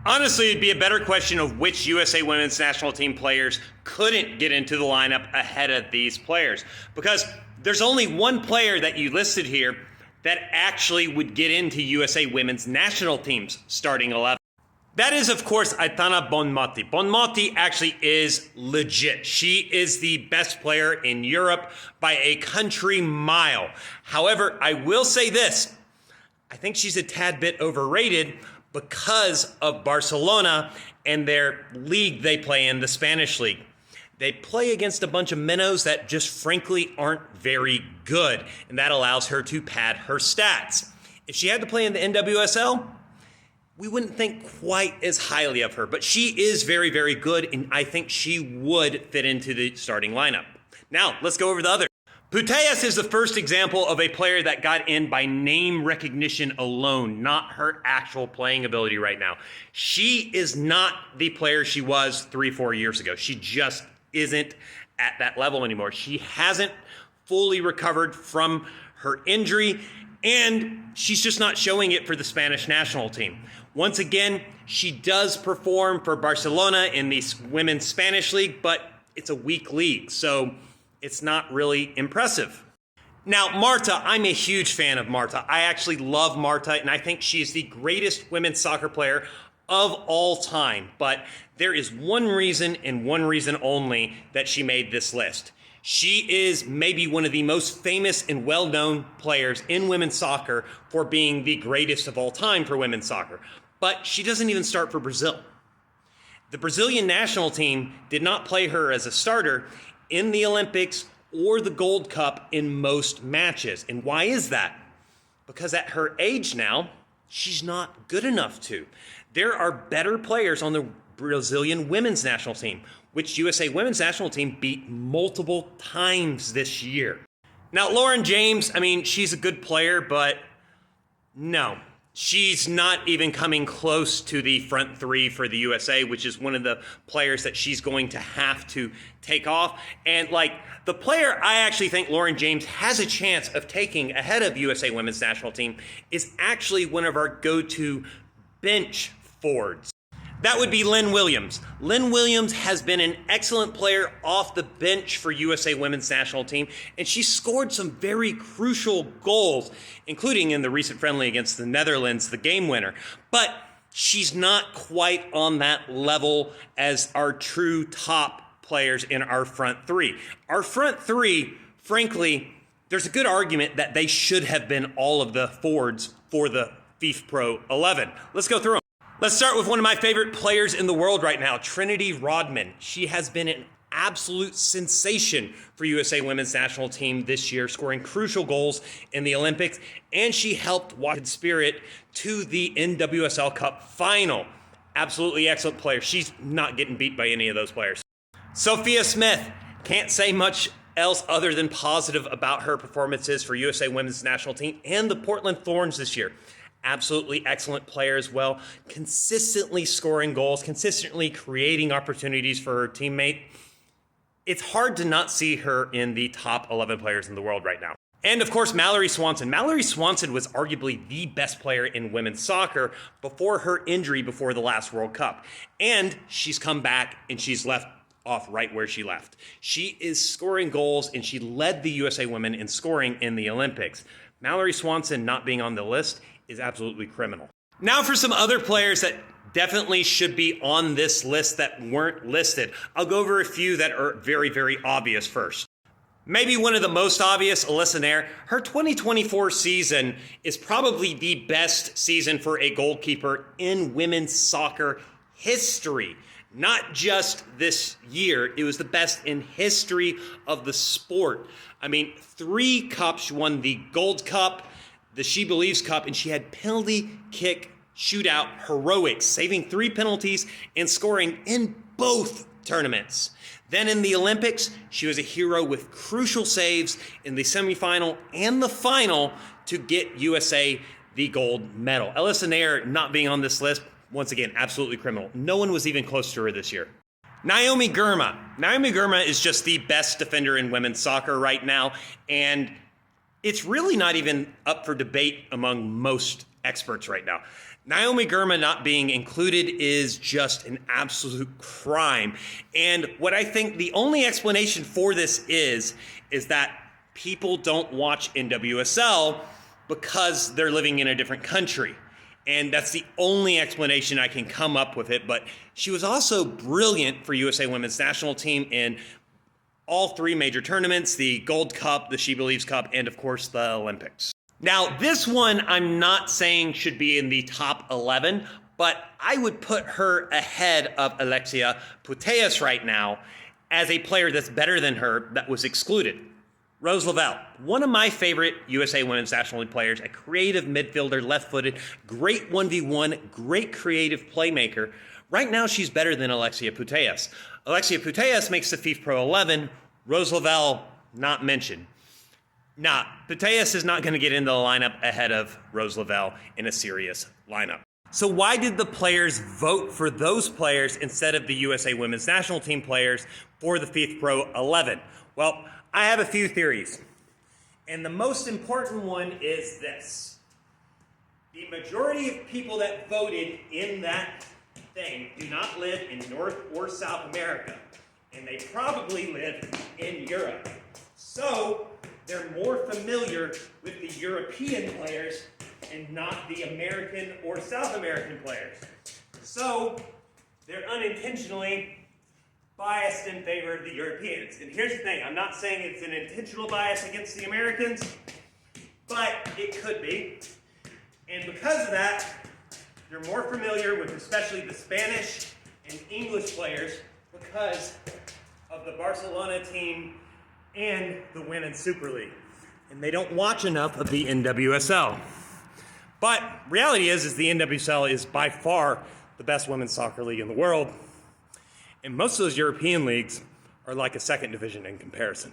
Honestly, it'd be a better question of which USA Women's National Team players couldn't get into the lineup ahead of these players. Because there's only one player that you listed here that actually would get into USA Women's National Team's starting 11. That is, of course, Aitana Bonmati. Bonmati actually is legit. She is the best player in Europe by a country mile. However, I will say this. I think she's a tad bit overrated because of Barcelona and their league they play in, the Spanish league. They play against a bunch of minnows that just frankly aren't very good, and that allows her to pad her stats. If she had to play in the NWSL, we wouldn't think quite as highly of her, but she is very, very good, and I think she would fit into the starting lineup. Now, let's go over the others. Putellas is the first example of a player that got in by name recognition alone, not her actual playing ability right now. She is not the player she was 3-4 years ago. She just isn't at that level anymore. She hasn't fully recovered from her injury, and she's just not showing it for the Spanish national team. Once again, she does perform for Barcelona in the Women's Spanish League, but it's a weak league, so it's not really impressive. Now, Marta, I'm a huge fan of Marta. I actually love Marta, and I think she's the greatest women's soccer player of all time. But there is one reason and one reason only that she made this list. She is maybe one of the most famous and well-known players in women's soccer for being the greatest of all time for women's soccer. But she doesn't even start for Brazil. The Brazilian national team did not play her as a starter in the Olympics or the Gold Cup in most matches. And why is that? Because at her age now, she's not good enough to. There are better players on the Brazilian women's national team, which USA women's national team beat multiple times this year. Now, Lauren James, she's a good player, but no. She's not even coming close to the front three for the USA, which is one of the players that she's going to have to take off. And the player I actually think Lauren James has a chance of taking ahead of USA Women's National Team is actually one of our go-to bench forwards. That would be Lynn Williams. Lynn Williams has been an excellent player off the bench for USA Women's National Team, and she scored some very crucial goals, including in the recent friendly against the Netherlands, the game winner. But she's not quite on that level as our true top players in our front three. Our front three, frankly, there's a good argument that they should have been all of the forwards for the FIFPRO 11. Let's go through them. Let's start with one of my favorite players in the world right now, Trinity Rodman. She has been an absolute sensation for USA Women's National Team this year, scoring crucial goals in the Olympics, and she helped Washington Spirit to the NWSL Cup final. Absolutely excellent player. She's not getting beat by any of those players. Sophia Smith, can't say much else other than positive about her performances for USA Women's National Team and the Portland Thorns this year. Absolutely excellent player as well, consistently scoring goals, consistently creating opportunities for her teammate. It's hard to not see her in the top 11 players in the world right now. And of course, Mallory Swanson. Mallory Swanson was arguably the best player in women's soccer before her injury before the last World Cup. And she's come back and she's left off right where she left. She is scoring goals and she led the USA women in scoring in the Olympics. Mallory Swanson not being on the list is absolutely criminal. Now for some other players that definitely should be on this list that weren't listed. I'll go over a few that are very, very obvious first. Maybe one of the most obvious, Alyssa Nair. Her 2024 season is probably the best season for a goalkeeper in women's soccer history. Not just this year, it was the best in history of the sport. 3 cups. She won the Gold Cup, the She Believes Cup, and she had penalty kick shootout heroics, saving 3 penalties and scoring in both tournaments. Then in the Olympics, she was a hero with crucial saves in the semifinal and the final to get USA the gold medal. Alyssa Nair not being on this list, once again, absolutely criminal. No one was even close to her this year. Naomi Girma. Naomi Girma is just the best defender in women's soccer right now, and it's really not even up for debate among most experts right now. Naomi Girma not being included is just an absolute crime. And what I think the only explanation for this is that people don't watch NWSL because they're living in a different country. And that's the only explanation I can come up with it. But she was also brilliant for USA Women's National Team in all three major tournaments, the Gold Cup, the She Believes Cup, and of course the Olympics. Now, this one I'm not saying should be in the top 11, but I would put her ahead of Alexia Putellas right now as a player that's better than her that was excluded. Rose Lavelle, one of my favorite USA Women's National League players, a creative midfielder, left-footed, great 1v1, great creative playmaker. Right now, she's better than Alexia Putellas. Alexia Putellas makes the FIFPRO 11, Rose Lavelle not mentioned. Nah, Putellas is not going to get into the lineup ahead of Rose Lavelle in a serious lineup. So why did the players vote for those players instead of the USA Women's National Team players for the FIFPRO 11? Well, I have a few theories. And the most important one is this. The majority of people that voted in that thing do not live in North or South America. And they probably live in Europe. So they're more familiar with the European players and not the American or South American players. So they're unintentionally biased in favor of the Europeans. And here's the thing, I'm not saying it's an intentional bias against the Americans, but it could be. And because of that, they're more familiar with especially the Spanish and English players because of the Barcelona team and the Women's Super League. And they don't watch enough of the NWSL. But reality is the NWSL is by far the best women's soccer league in the world. And most of those European leagues are like a second division in comparison.